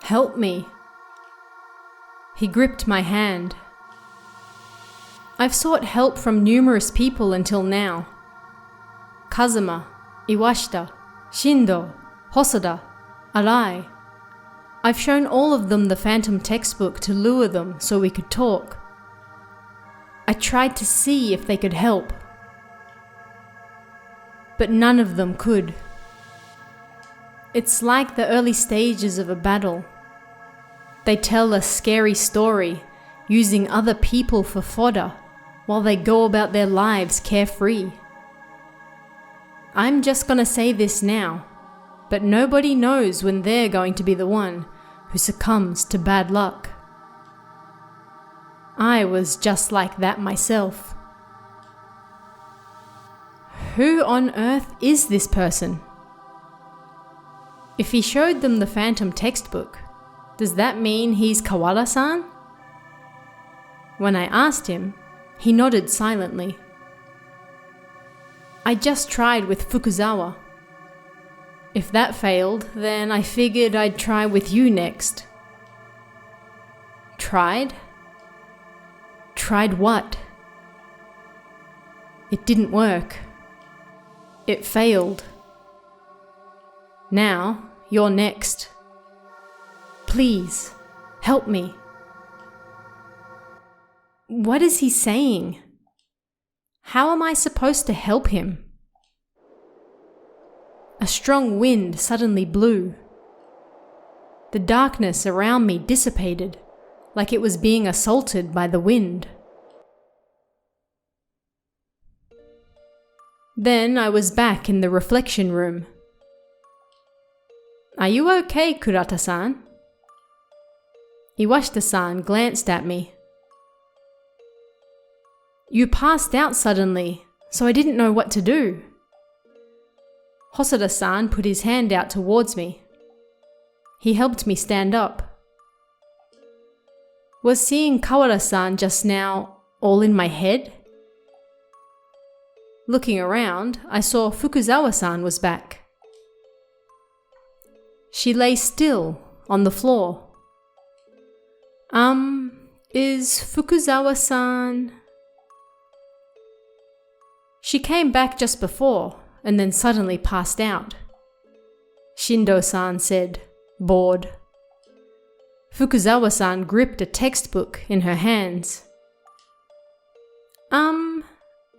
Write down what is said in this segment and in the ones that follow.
Help me. He gripped my hand. I've sought help from numerous people until now. Kazuma, Iwashita, Shindo, Hosoda, Arai. I've shown all of them the Phantom textbook to lure them so we could talk. I tried to see if they could help. But none of them could. It's like the early stages of a battle. They tell a scary story, using other people for fodder, while they go about their lives carefree. I'm just gonna say this now, but nobody knows when they're going to be the one who succumbs to bad luck. I was just like that myself. Who on earth is this person? If he showed them the Phantom textbook, does that mean he's Kawara-san? When I asked him, he nodded silently. I just tried with Fukuzawa. If that failed, then I figured I'd try with you next. Tried? Tried what? It didn't work. It failed. Now, you're next. Please, help me. What is he saying? How am I supposed to help him? A strong wind suddenly blew. The darkness around me dissipated, like it was being assaulted by the wind. Then I was back in the reflection room. Are you okay, Kurata-san? Iwashita-san glanced at me. You passed out suddenly, so I didn't know what to do. Hosoda-san put his hand out towards me. He helped me stand up. Was seeing Kawara-san just now all in my head? Looking around, I saw Fukuzawa-san was back. She lay still on the floor. Is Fukuzawa-san... She came back just before, and then suddenly passed out. Shindo-san said, bored. Fukuzawa-san gripped a textbook in her hands.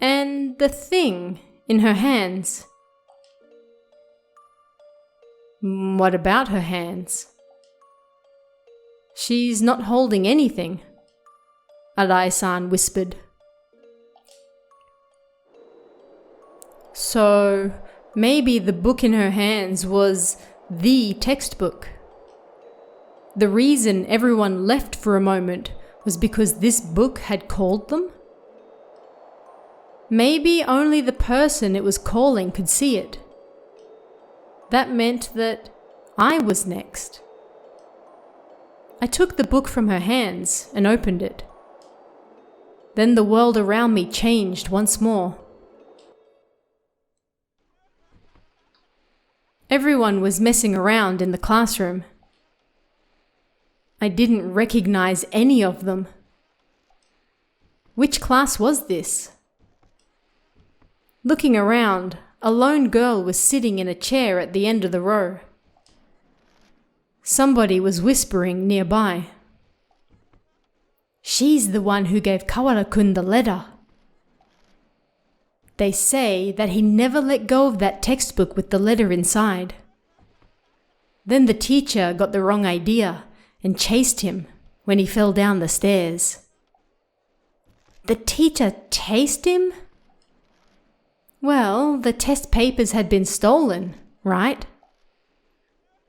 And the thing in her hands. What about her hands? She's not holding anything, Arai-san whispered. So, maybe the book in her hands was the textbook. The reason everyone left for a moment was because this book had called them? Maybe only the person it was calling could see it. That meant that I was next. I took the book from her hands and opened it. Then the world around me changed once more. Everyone was messing around in the classroom. I didn't recognize any of them. Which class was this? Looking around, a lone girl was sitting in a chair at the end of the row. Somebody was whispering nearby. She's the one who gave Kawara-kun the letter. They say that he never let go of that textbook with the letter inside. Then the teacher got the wrong idea and chased him when he fell down the stairs. The teacher chased him? Well, the test papers had been stolen, right?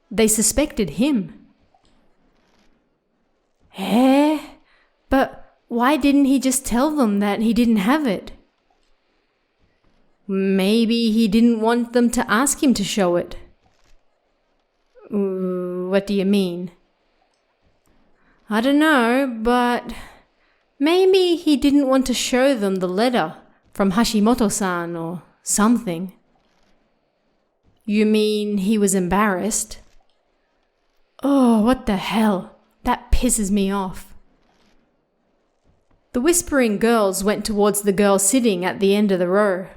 They suspected him. But why didn't he just tell them that he didn't have it? Maybe he didn't want them to ask him to show it. What do you mean? I don't know, but maybe he didn't want to show them the letter from Hashimoto-san or something. You mean he was embarrassed? Oh, what the hell? That pisses me off. The whispering girls went towards the girl sitting at the end of the row.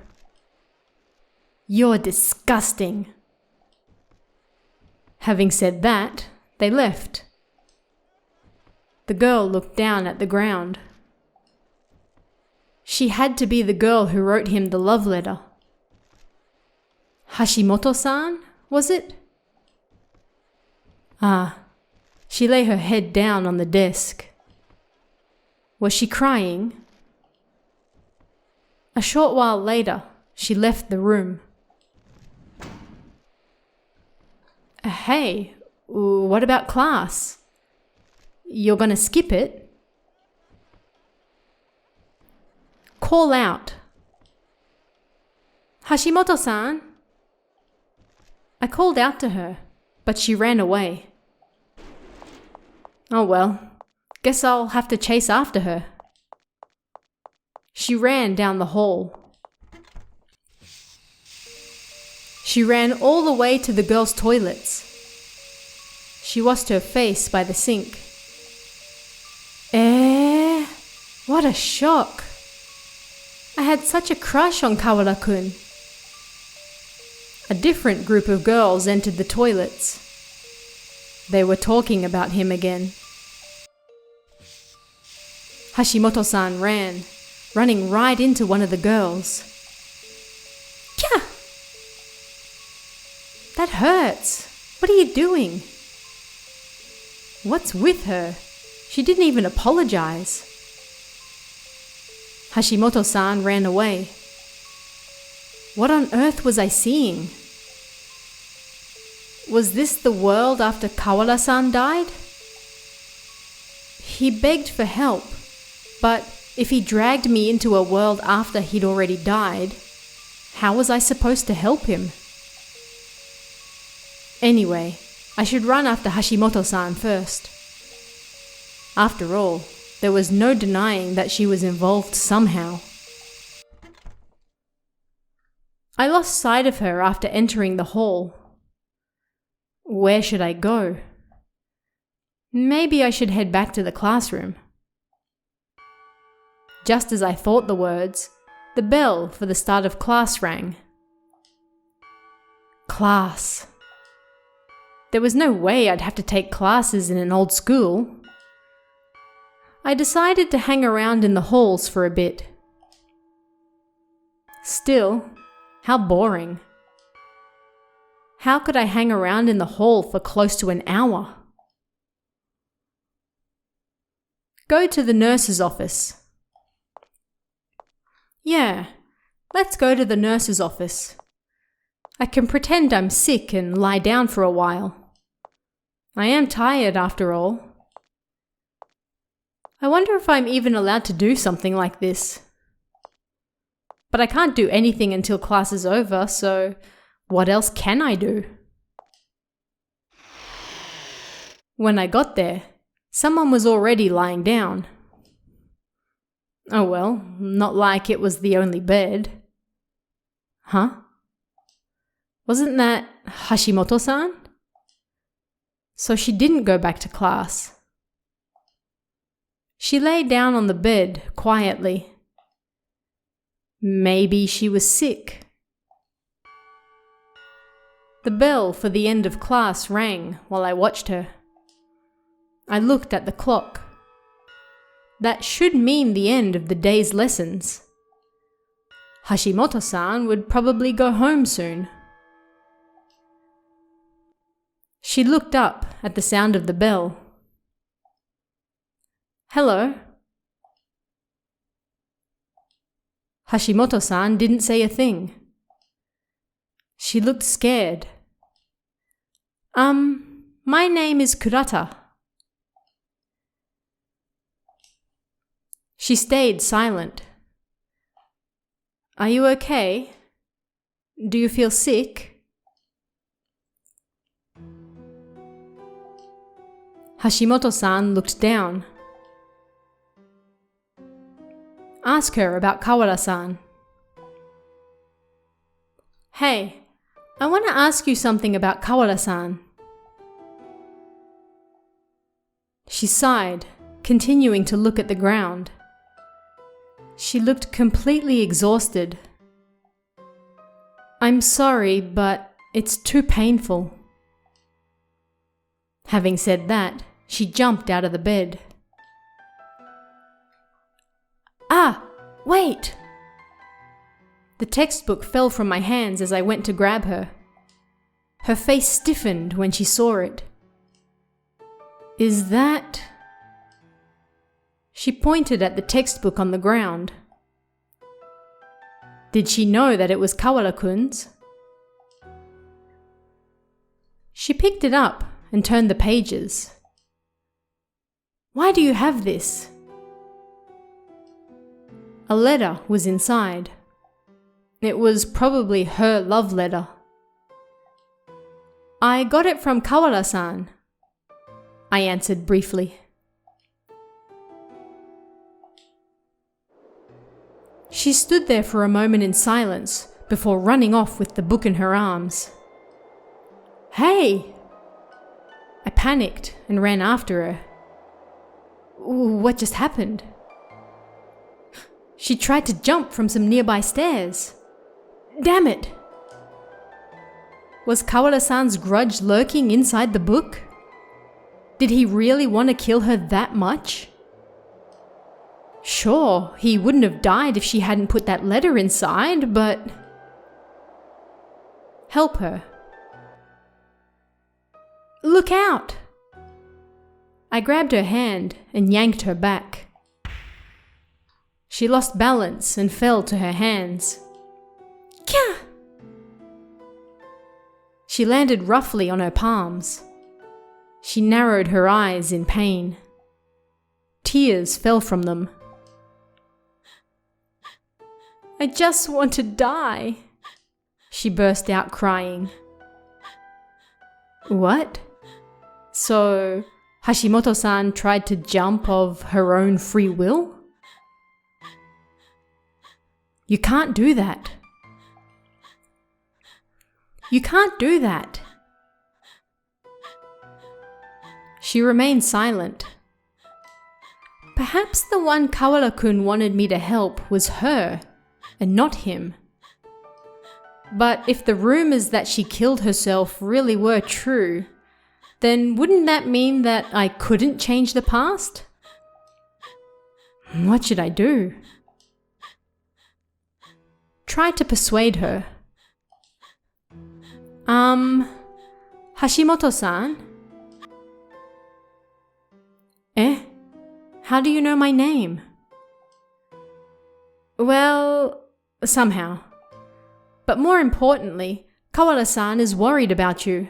You're disgusting. Having said that, they left. The girl looked down at the ground. She had to be the girl who wrote him the love letter. Hashimoto-san, was it? Ah, she lay her head down on the desk. Was she crying? A short while later, she left the room. Hey, what about class? You're gonna skip it? Call out. Hashimoto-san. I called out to her, but she ran away. Oh well, guess I'll have to chase after her. She ran down the hall. She ran all the way to the girls' toilets. She washed her face by the sink. What a shock! I had such a crush on Kawara-kun. A different group of girls entered the toilets. They were talking about him again. Hashimoto-san ran, running right into one of the girls. Kya! That hurts. What are you doing? What's with her? She didn't even apologize. Hashimoto-san ran away. What on earth was I seeing? Was this the world after Kawara-san died? He begged for help, but if he dragged me into a world after he'd already died, how was I supposed to help him? Anyway, I should run after Hashimoto-san first. After all, there was no denying that she was involved somehow. I lost sight of her after entering the hall. Where should I go? Maybe I should head back to the classroom. Just as I thought the words, the bell for the start of class rang. Class. There was no way I'd have to take classes in an old school. I decided to hang around in the halls for a bit. Still, how boring. How could I hang around in the hall for close to an hour? Go to the nurse's office. Yeah, let's go to the nurse's office. I can pretend I'm sick and lie down for a while. I am tired after all. I wonder if I'm even allowed to do something like this. But I can't do anything until class is over, so what else can I do? When I got there, someone was already lying down. Oh well, not like it was the only bed. Huh? Wasn't that Hashimoto-san? So she didn't go back to class. She lay down on the bed quietly. Maybe she was sick. The bell for the end of class rang while I watched her. I looked at the clock. That should mean the end of the day's lessons. Hashimoto-san would probably go home soon. She looked up at the sound of the bell. Hello. Hashimoto-san didn't say a thing. She looked scared. My name is Kurata. She stayed silent. Are you okay? Do you feel sick? Hashimoto-san looked down. Ask her about Kawara-san. Hey, I want to ask you something about Kawara-san. She sighed, continuing to look at the ground. She looked completely exhausted. I'm sorry, but it's too painful. Having said that, she jumped out of the bed. Ah, wait! The textbook fell from my hands as I went to grab her. Her face stiffened when she saw it. Is that... She pointed at the textbook on the ground. Did she know that it was Kawara-kun's? She picked it up and turned the pages. Why do you have this? A letter was inside. It was probably her love letter. I got it from Kawara-san, I answered briefly. She stood there for a moment in silence before running off with the book in her arms. Hey! I panicked and ran after her. What just happened? She tried to jump from some nearby stairs. Damn it! Was Kawara-san's grudge lurking inside the book? Did he really want to kill her that much? Sure, he wouldn't have died if she hadn't put that letter inside, but... Help her. Look out! I grabbed her hand and yanked her back. She lost balance and fell to her hands. Kya! She landed roughly on her palms. She narrowed her eyes in pain. Tears fell from them. I just want to die, she burst out crying. What? So, Hashimoto-san tried to jump of her own free will? You can't do that. You can't do that. She remained silent. Perhaps the one Kawara-kun wanted me to help was her, and not him. But if the rumors that she killed herself really were true, then wouldn't that mean that I couldn't change the past? What should I do? Try to persuade her. Hashimoto-san? Eh? How do you know my name? Well, somehow. But more importantly, Kawara-san is worried about you.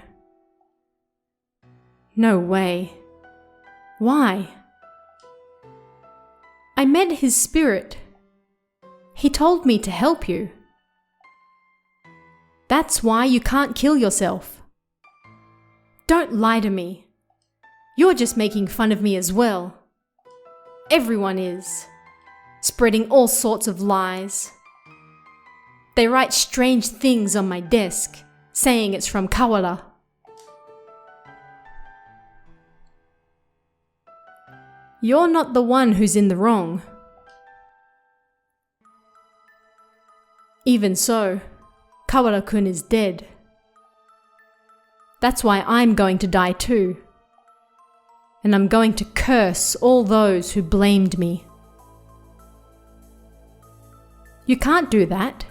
No way. Why? I met his spirit. He told me to help you. That's why you can't kill yourself. Don't lie to me. You're just making fun of me as well. Everyone is. Spreading all sorts of lies. They write strange things on my desk, saying it's from Kawara. You're not the one who's in the wrong. Even so, Kawara-kun is dead. That's why I'm going to die too. And I'm going to curse all those who blamed me. You can't do that.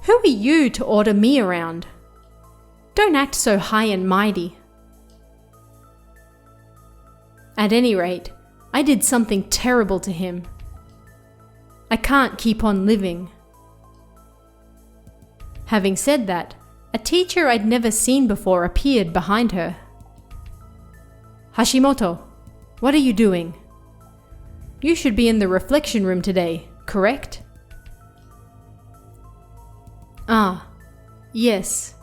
Who are you to order me around? Don't act so high and mighty. At any rate, I did something terrible to him. I can't keep on living. Having said that, a teacher I'd never seen before appeared behind her. Hashimoto, what are you doing? You should be in the reflection room today, correct? Ah, yes.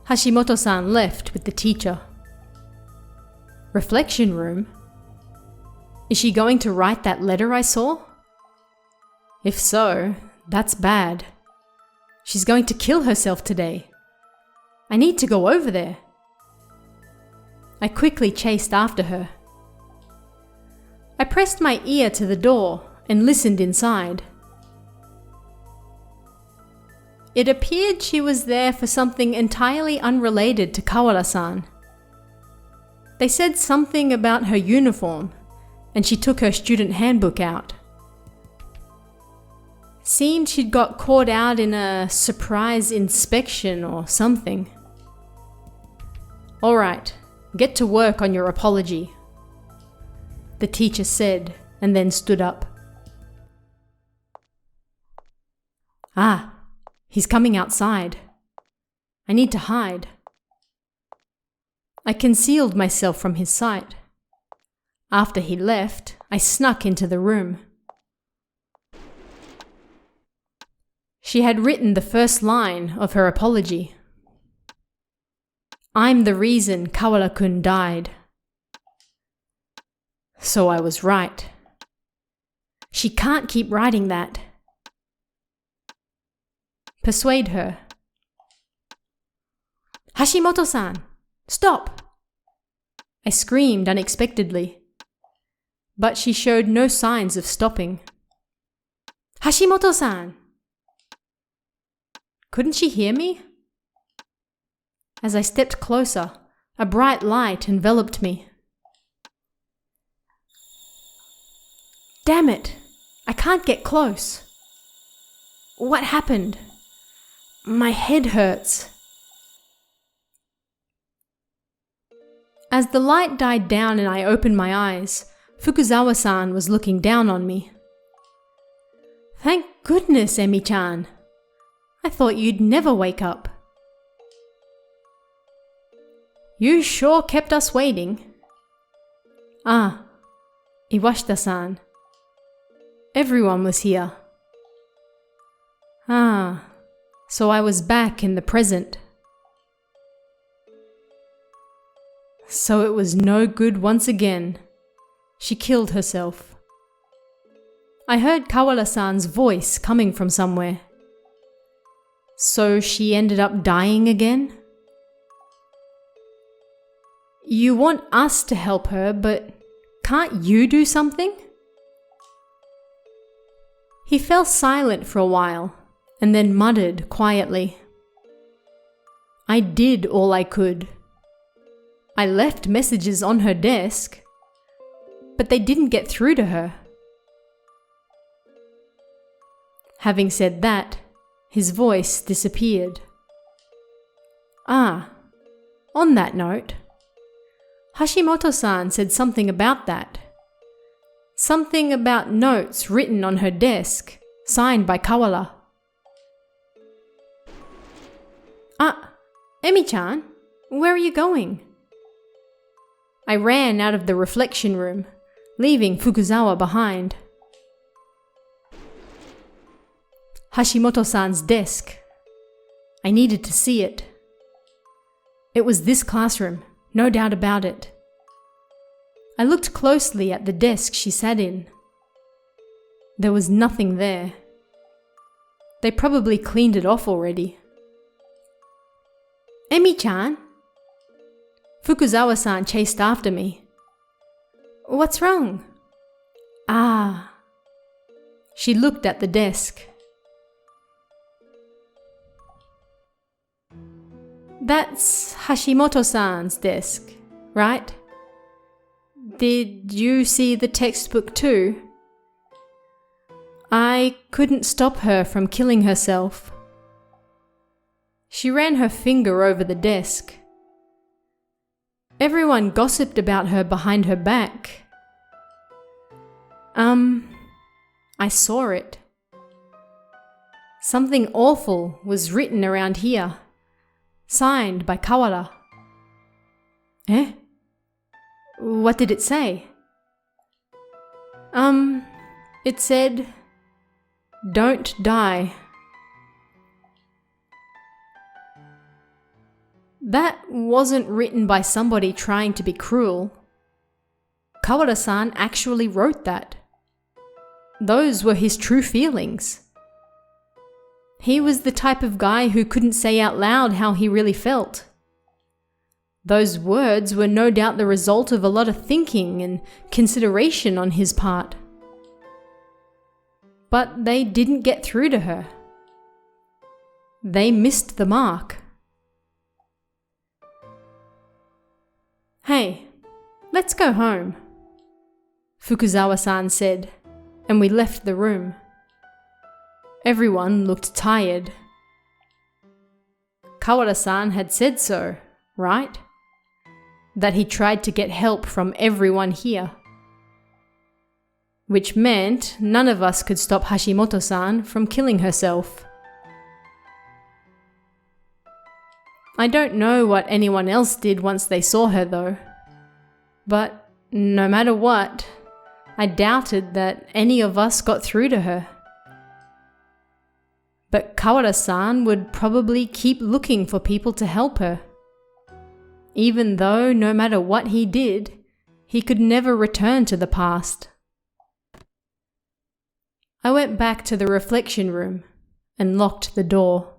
Hashimoto-san left with the teacher. Reflection room? Is she going to write that letter I saw? If so, that's bad. She's going to kill herself today. I need to go over there. I quickly chased after her. I pressed my ear to the door and listened inside. It appeared she was there for something entirely unrelated to Kawara-san. They said something about her uniform, and she took her student handbook out. Seemed she'd got caught out in a surprise inspection or something. "All right, get to work on your apology," the teacher said, and then stood up. "Ah, he's coming outside. I need to hide." I concealed myself from his sight. After he left, I snuck into the room. She had written the first line of her apology. "I'm the reason Kawara-kun died." So I was right. She can't keep writing that. Persuade her. "Hashimoto-san, stop!" I screamed unexpectedly, but she showed no signs of stopping. "Hashimoto-san!" Couldn't she hear me? As I stepped closer, a bright light enveloped me. Damn it! I can't get close. What happened? My head hurts. As the light died down and I opened my eyes, Fukuzawa-san was looking down on me. "Thank goodness, Emi-chan. I thought you'd never wake up." "You sure kept us waiting." "Ah, Iwashita-san. Everyone was here." "Ah, so I was back in the present." So it was no good once again. She killed herself. I heard Kawara-san's voice coming from somewhere. So she ended up dying again? You want us to help her, but can't you do something? He fell silent for a while and then muttered quietly. "I did all I could. I left messages on her desk, but they didn't get through to her." Having said that, his voice disappeared. "Ah, on that note, Hashimoto-san said something about that. Something about notes written on her desk, signed by Kawara." "Ah, Emi-chan, where are you going?" I ran out of the reflection room, leaving Fukuzawa behind. Hashimoto-san's desk. I needed to see it. It was this classroom, no doubt about it. I looked closely at the desk she sat in. There was nothing there. They probably cleaned it off already. "Emi-chan!" Fukuzawa-san chased after me. "What's wrong?" "Ah." She looked at the desk. "That's Hashimoto-san's desk, right? Did you see the textbook too? I couldn't stop her from killing herself." She ran her finger over the desk. "Everyone gossiped about her behind her back." I saw it. Something awful was written around here. Signed by Kawara. "Eh? What did it say?" It said, "Don't die." That wasn't written by somebody trying to be cruel. Kawara-san actually wrote that. Those were his true feelings. He was the type of guy who couldn't say out loud how he really felt. Those words were no doubt the result of a lot of thinking and consideration on his part. But they didn't get through to her. They missed the mark. "Hey, let's go home," Fukuzawa-san said, and we left the room. Everyone looked tired. Kawada-san had said so, right? That he tried to get help from everyone here. Which meant none of us could stop Hashimoto-san from killing herself. I don't know what anyone else did once they saw her though. But no matter what, I doubted that any of us got through to her. But Kawada-san would probably keep looking for people to help her. Even though no matter what he did, he could never return to the past. I went back to the reflection room and locked the door.